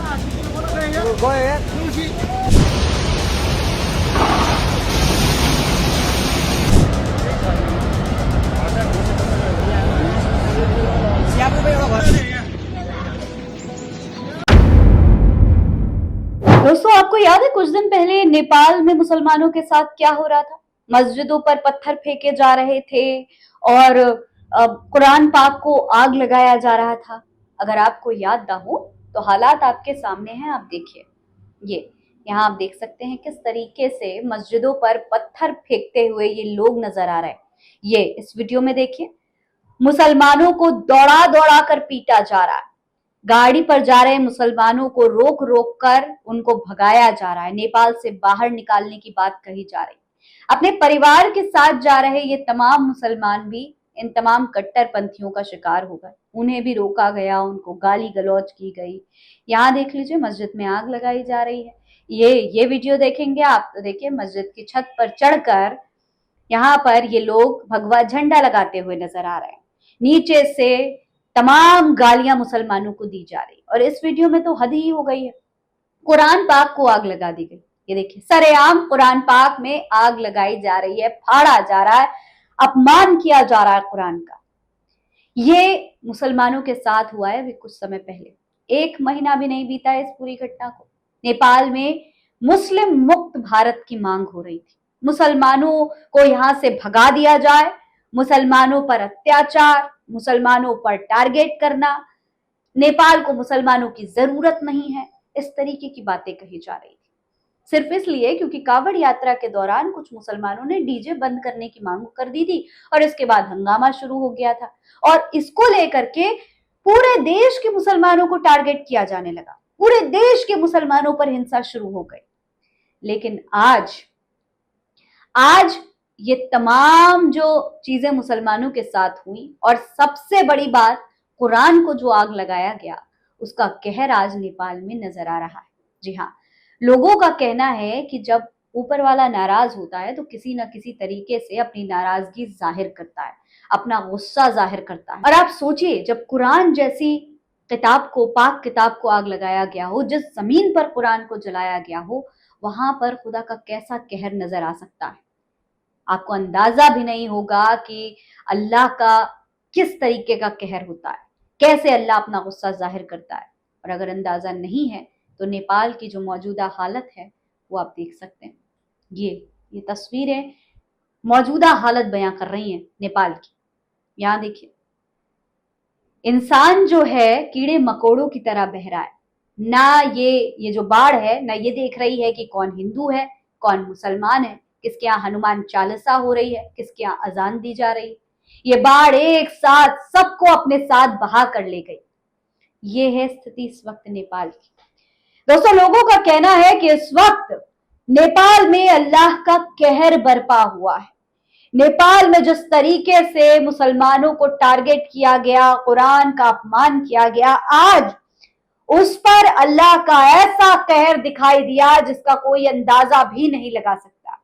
Go ahead. दोस्तों, आपको याद है कुछ दिन पहले नेपाल में मुसलमानों के साथ क्या हो रहा था? मस्जिदों पर पत्थर फेंके जा रहे थे और कुरान पाक को आग लगाया जा रहा था। अगर आपको याद ना हो तो हालात आपके सामने हैं, आप देखिए। ये यहाँ आप देख सकते हैं किस तरीके से मस्जिदों पर पत्थर फेंकते हुए ये लोग नजर आ रहे हैं। ये इस वीडियो में देखिए, मुसलमानों को दौड़ा दौड़ा कर पीटा जा रहा है। गाड़ी पर जा रहे मुसलमानों को रोक रोक कर उनको भगाया जा रहा है। नेपाल से बाहर निकालने की बात कही जा रही है। अपने परिवार के साथ जा रहे ये तमाम मुसलमान भी इन तमाम कट्टरपंथियों का शिकार हो गए। उन्हें भी रोका गया, उनको गाली गलौज की गई। यहाँ देख लीजिए, मस्जिद में आग लगाई जा रही है। ये वीडियो देखेंगे आप तो देखिए, मस्जिद की छत पर चढ़कर यहाँ पर ये लोग भगवा झंडा लगाते हुए नजर आ रहे हैं। नीचे से तमाम गालियां मुसलमानों को दी जा रही। और इस वीडियो में तो हद ही हो गई है, कुरान पाक को आग लगा दी गई। ये देखिए, सरेआम कुरान पाक में आग लगाई जा रही है, फाड़ा जा रहा है, अपमान किया जा रहा है कुरान का। ये मुसलमानों के साथ हुआ है अभी कुछ समय पहले। 1 महीना भी नहीं बीता इस पूरी घटना को। नेपाल में मुस्लिम मुक्त भारत की मांग हो रही थी। मुसलमानों को यहां से भगा दिया जाए, मुसलमानों पर अत्याचार, मुसलमानों पर टारगेट करना, नेपाल को मुसलमानों की जरूरत नहीं है, इस तरीके की बातें कही जा रही थी। सिर्फ इसलिए क्योंकि कावड़ यात्रा के दौरान कुछ मुसलमानों ने डीजे बंद करने की मांग कर दी थी और इसके बाद हंगामा शुरू हो गया था। और इसको लेकर के पूरे देश के मुसलमानों को टारगेट किया जाने लगा। पूरे देश के मुसलमानों पर हिंसा शुरू हो गई। लेकिन आज आज ये तमाम जो चीजें मुसलमानों के साथ हुई और सबसे बड़ी बात, कुरान को जो आग लगाया गया, उसका कहर आज नेपाल में नजर आ रहा है। जी हाँ, लोगों का कहना है कि जब ऊपर वाला नाराज होता है तो किसी न किसी तरीके से अपनी नाराजगी जाहिर करता है, अपना गुस्सा जाहिर करता है। और आप सोचिए, जब कुरान जैसी किताब को, पाक किताब को आग लगाया गया हो, जिस जमीन पर कुरान को जलाया गया हो, वहां पर खुदा का कैसा कहर नजर आ सकता है। आपको अंदाजा भी नहीं होगा कि अल्लाह का किस तरीके का कहर होता है, कैसे अल्लाह अपना गुस्सा जाहिर करता है। और अगर अंदाजा नहीं है तो नेपाल की जो मौजूदा हालत है वो आप देख सकते हैं। ये तस्वीरें मौजूदा हालत बयां कर रही हैं नेपाल की। यहां देखिए, इंसान जो है कीड़े मकोड़ों की तरह बह रहा है। ना ये जो बाढ़ है, ना ये देख रही है कि कौन हिंदू है, कौन मुसलमान है, किसके यहाँ हनुमान चालीसा हो रही है, किसके यहाँ अजान दी जा रही है। ये बाढ़ एक साथ सबको अपने साथ बहा कर ले गई। ये है स्थिति इस वक्त नेपाल की। दोस्तों, लोगों का कहना है कि इस वक्त नेपाल में अल्लाह का कहर बरपा हुआ है। नेपाल में जिस तरीके से मुसलमानों को टारगेट किया गया, कुरान का अपमान किया गया, आज उस पर अल्लाह का ऐसा कहर दिखाई दिया जिसका कोई अंदाजा भी नहीं लगा सकता।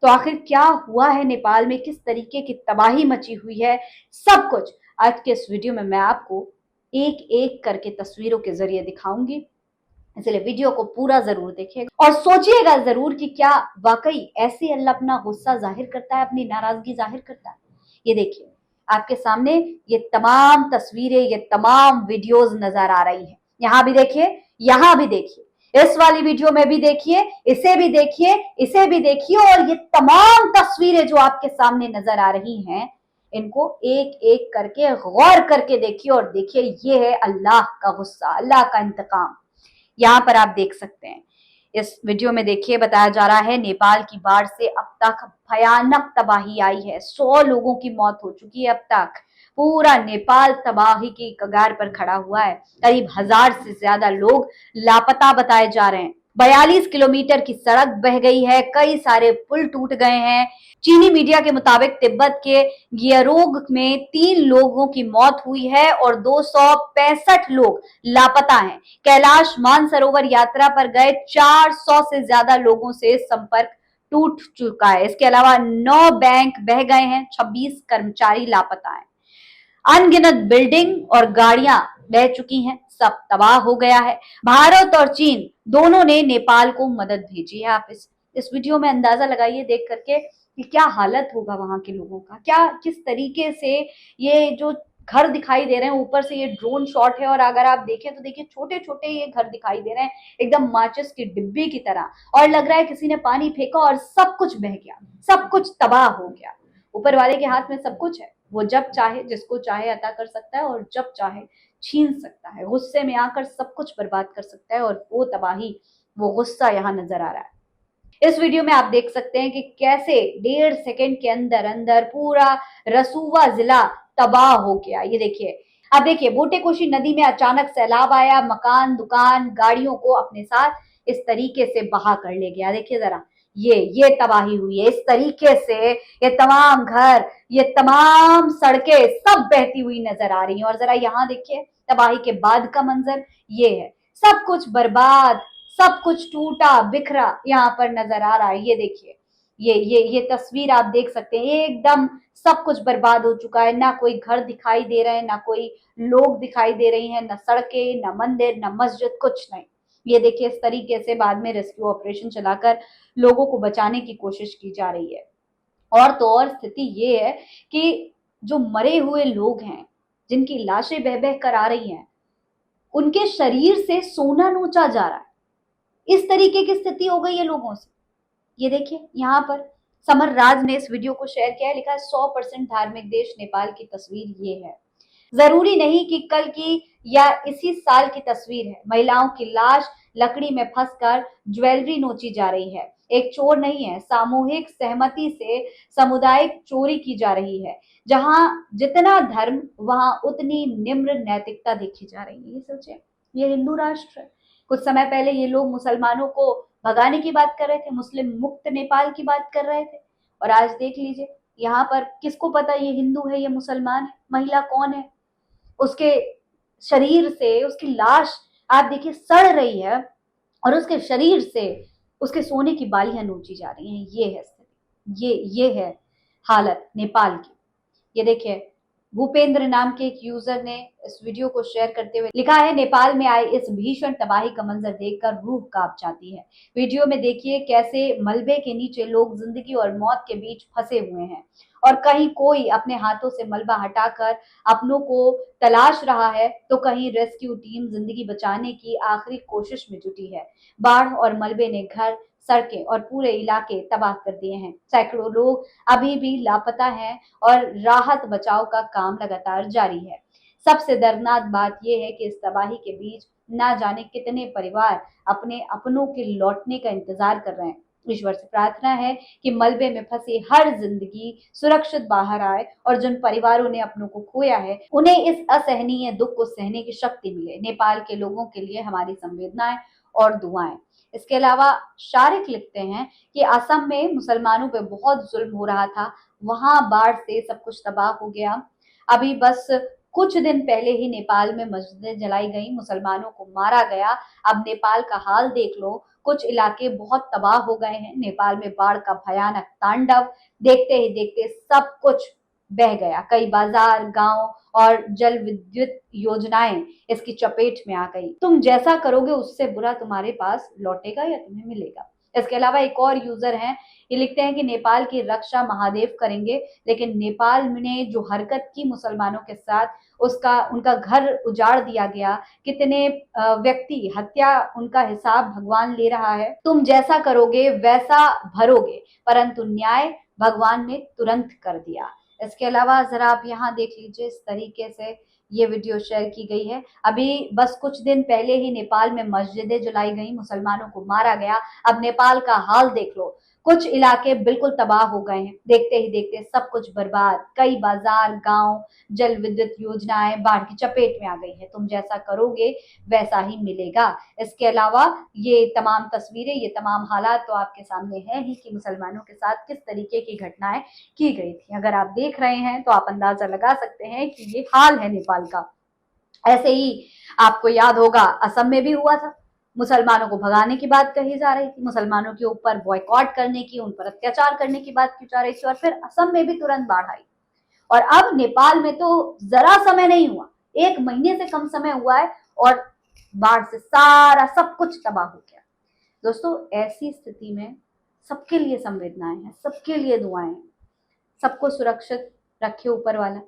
तो आखिर क्या हुआ है नेपाल में, किस तरीके की तबाही मची हुई है, सब कुछ आज के इस वीडियो में मैं आपको एक एक करके तस्वीरों के जरिए दिखाऊंगी। इसलिए वीडियो को पूरा जरूर देखिएगा और सोचिएगा जरूर कि क्या वाकई ऐसे अल्लाह अपना गुस्सा जाहिर करता है, अपनी नाराजगी जाहिर करता है। ये देखिए, आपके सामने ये तमाम तस्वीरें, ये तमाम वीडियोस नजर आ रही हैं। यहाँ भी देखिए, यहाँ भी देखिए, इस वाली वीडियो में भी देखिए, इसे भी देखिए, इसे भी देखिए, और ये तमाम तस्वीरें जो आपके सामने नजर आ रही हैं, इनको एक एक करके गौर करके देखिए और देखिए, ये है अल्लाह का गुस्सा, अल्लाह का इंतकाम। यहाँ पर आप देख सकते हैं, इस वीडियो में देखिए, बताया जा रहा है नेपाल की बाढ़ से अब तक भयानक तबाही आई है। 100 लोगों की मौत हो चुकी है अब तक। पूरा नेपाल तबाही की कगार पर खड़ा हुआ है। करीब 1000 से ज्यादा लोग लापता बताए जा रहे हैं। 42 किलोमीटर की सड़क बह गई है, कई सारे पुल टूट गए हैं। चीनी मीडिया के मुताबिक तिब्बत के गियरोग में 3 लोगों की मौत हुई है और 265 लोग लापता हैं। कैलाश मानसरोवर यात्रा पर गए 400 से ज्यादा लोगों से संपर्क टूट चुका है। इसके अलावा 9 बैंक बह गए हैं, 26 कर्मचारी लापता हैं। अनगिनत बिल्डिंग और गाड़ियां बह चुकी हैं, सब तबाह हो गया है। भारत और चीन दोनों ने नेपाल को मदद भेजी है। आप इस वीडियो में अंदाजा लगाइए देख करके कि क्या हालत होगा वहां के लोगों का, क्या किस तरीके से ये जो घर दिखाई दे रहे हैं, ऊपर से ये ड्रोन शॉट है और अगर आप देखें तो देखिए छोटे छोटे ये घर दिखाई दे रहे हैं एकदम माचिस की डिब्बी की तरह, और लग रहा है किसी ने पानी फेंका और सब कुछ बह गया, सब कुछ तबाह हो गया। ऊपर वाले के हाथ में सब कुछ है, वो जब चाहे जिसको चाहे अता कर सकता है और जब चाहे छीन सकता है, गुस्से में आकर सब कुछ बर्बाद कर सकता है, और वो तबाही, वो गुस्सा यहाँ नजर आ रहा है। इस वीडियो में आप देख सकते हैं कि कैसे 1.5 सेकंड के अंदर अंदर पूरा रसूवा जिला तबाह हो गया। ये देखिए, अब देखिए बोटे कोशी नदी में अचानक सैलाब आया, मकान, दुकान, गाड़ियों को अपने साथ इस तरीके से बहा कर ले गया। देखिए जरा, ये तबाही हुई है इस तरीके से, ये तमाम घर, ये तमाम सड़कें सब बहती हुई नजर आ रही हैं। और जरा यहाँ देखिए तबाही के बाद का मंजर ये है, सब कुछ बर्बाद, सब कुछ टूटा बिखरा यहाँ पर नजर आ रहा है। ये देखिए, ये तस्वीर आप देख सकते हैं, एकदम सब कुछ बर्बाद हो चुका है। ना कोई घर दिखाई दे रहे हैं, ना कोई लोग दिखाई दे रही हैं, ना सड़कें, ना मंदिर, ना मस्जिद, कुछ नहीं। ये देखिए इस तरीके से बाद में रेस्क्यू ऑपरेशन चलाकर लोगों को बचाने की कोशिश की जा रही है। और तो और स्थिति ये है कि जो मरे हुए लोग हैं, जिनकी लाशें बह बह कर आ रही हैं, उनके शरीर से सोना नोचा जा रहा है। इस तरीके की स्थिति हो गई है लोगों से। ये देखिए यहाँ पर समर राज ने इस वीडियो को शेयर किया है, लिखा है 100% धार्मिक देश नेपाल की तस्वीर ये है। जरूरी नहीं कि कल की या इसी साल की तस्वीर है। महिलाओं की लाश लकड़ी में फंसकर ज्वेलरी नोची जा रही है। एक चोर नहीं है, सामूहिक सहमति से सामुदायिक चोरी की जा रही है। जहां जितना धर्म वहां उतनी निम्र नैतिकता देखी जा रही है। ये सोचे, ये हिंदू राष्ट्र है। कुछ समय पहले ये लोग मुसलमानों को भगाने की बात कर रहे थे, मुस्लिम मुक्त नेपाल की बात कर रहे थे, और आज देख लीजिए यहाँ पर किसको पता ये हिंदू है ये मुसलमान है, महिला कौन है, उसके शरीर से उसकी लाश आप देखिए सड़ रही है और उसके शरीर से उसके सोने की बालियां नोची जा रही हैं। ये है स्थिति, ये है हालत नेपाल की। ये देखिए भूपेंद्र नाम के एक यूजर ने इस वीडियो को शेयर करते हुए लिखा है, नेपाल में आए इस भीषण तबाही का मंजर देखकर रूह कांप जाती है। वीडियो में देखिए कैसे मलबे के नीचे लोग जिंदगी और मौत के बीच फंसे हुए हैं, और कहीं कोई अपने हाथों से मलबा हटाकर अपनों को तलाश रहा है, तो कहीं रेस्क्यू टीम जिंदगी बचाने की आखिरी कोशिश में जुटी है। बाढ़ और मलबे ने घर, सड़कें और पूरे इलाके तबाह कर दिए हैं। सैकड़ों लोग अभी भी लापता हैं और राहत बचाव का काम लगातार जारी है। सबसे दर्दनाक बात यह है कि इस तबाही के बीच ना जाने कितने परिवार अपने अपनों के लौटने का इंतजार कर रहे हैं। ईश्वर से प्रार्थना है कि मलबे में फंसी हर जिंदगी सुरक्षित बाहर आए और जिन परिवारों ने अपनों को खोया है उन्हें इस असहनीय दुख को सहने की शक्ति मिले। नेपाल के लोगों के लिए हमारी संवेदनाएं और दुआएं। इसके अलावा शारिक लिखते हैं कि असम में मुसलमानों पे बहुत जुल्म हो रहा था, वहां बाढ़ से सब कुछ तबाह हो गया। अभी बस कुछ दिन पहले ही नेपाल में मस्जिदें जलाई गई, मुसलमानों को मारा गया। अब नेपाल का हाल देख लो, कुछ इलाके बहुत तबाह हो गए हैं। नेपाल में बाढ़ का भयानक तांडव, देखते ही देखते सब कुछ बह गया। कई बाजार, गांव और जल विद्युत योजनाएं इसकी चपेट में आ गई। तुम जैसा करोगे उससे बुरा तुम्हारे पास लौटेगा या तुम्हें मिलेगा। इसके अलावा एक और यूजर हैं, ये लिखते हैं कि नेपाल की रक्षा महादेव करेंगे, लेकिन नेपाल ने जो हरकत की मुसलमानों के साथ, उसका उनका घर उजाड़ दिया गया, कितने व्यक्ति हत्या, उनका हिसाब भगवान ले रहा है। तुम जैसा करोगे वैसा भरोगे, परंतु न्याय भगवान ने तुरंत कर दिया। इसके अलावा जरा आप यहाँ देख लीजिए, इस तरीके से ये वीडियो शेयर की गई है। अभी बस कुछ दिन पहले ही नेपाल में मस्जिदें जलाई गई, मुसलमानों को मारा गया। अब नेपाल का हाल देख लो, कुछ इलाके बिल्कुल तबाह हो गए हैं, देखते ही देखते सब कुछ बर्बाद। कई बाजार, गांव, जल विद्युत योजनाएं बाढ़ की चपेट में आ गई है। तुम जैसा करोगे वैसा ही मिलेगा। इसके अलावा ये तमाम तस्वीरें, ये तमाम हालात तो आपके सामने है ही कि मुसलमानों के साथ किस तरीके की घटनाएं की गई थी। अगर आप देख रहे हैं तो आप अंदाजा लगा सकते हैं कि ये हाल है नेपाल का। ऐसे ही आपको याद होगा असम में भी हुआ था, मुसलमानों को भगाने की बात कही जा रही थी, मुसलमानों के ऊपर बॉयकॉट करने की, उन पर अत्याचार करने की बात की जा रही थी, और फिर असम में भी तुरंत बाढ़ आई और अब नेपाल में तो जरा समय नहीं हुआ, 1 महीने से कम समय हुआ है और बाढ़ से सारा सब कुछ तबाह हो गया। दोस्तों, ऐसी स्थिति में सबके लिए संवेदनाएं हैं, सबके लिए दुआएं हैं, सबको सुरक्षित रखे ऊपर वाला,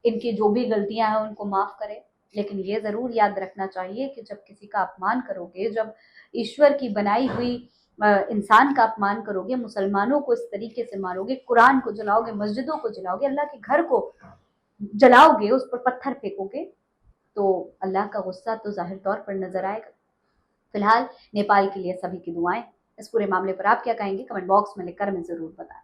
इनकी जो भी गलतियां हैं उनको माफ करे। लेकिन ये जरूर याद रखना चाहिए कि जब किसी का अपमान करोगे, जब ईश्वर की बनाई हुई इंसान का अपमान करोगे, मुसलमानों को इस तरीके से मारोगे, कुरान को जलाओगे, मस्जिदों को जलाओगे, अल्लाह के घर को जलाओगे, उस पर पत्थर फेंकोगे, तो अल्लाह का गुस्सा तो जाहिर तौर पर नजर आएगा। फिलहाल नेपाल के लिए सभी की दुआएं। इस पूरे मामले पर आप क्या कहेंगे, कमेंट बॉक्स में लिखकर हमें जरूर बताएं।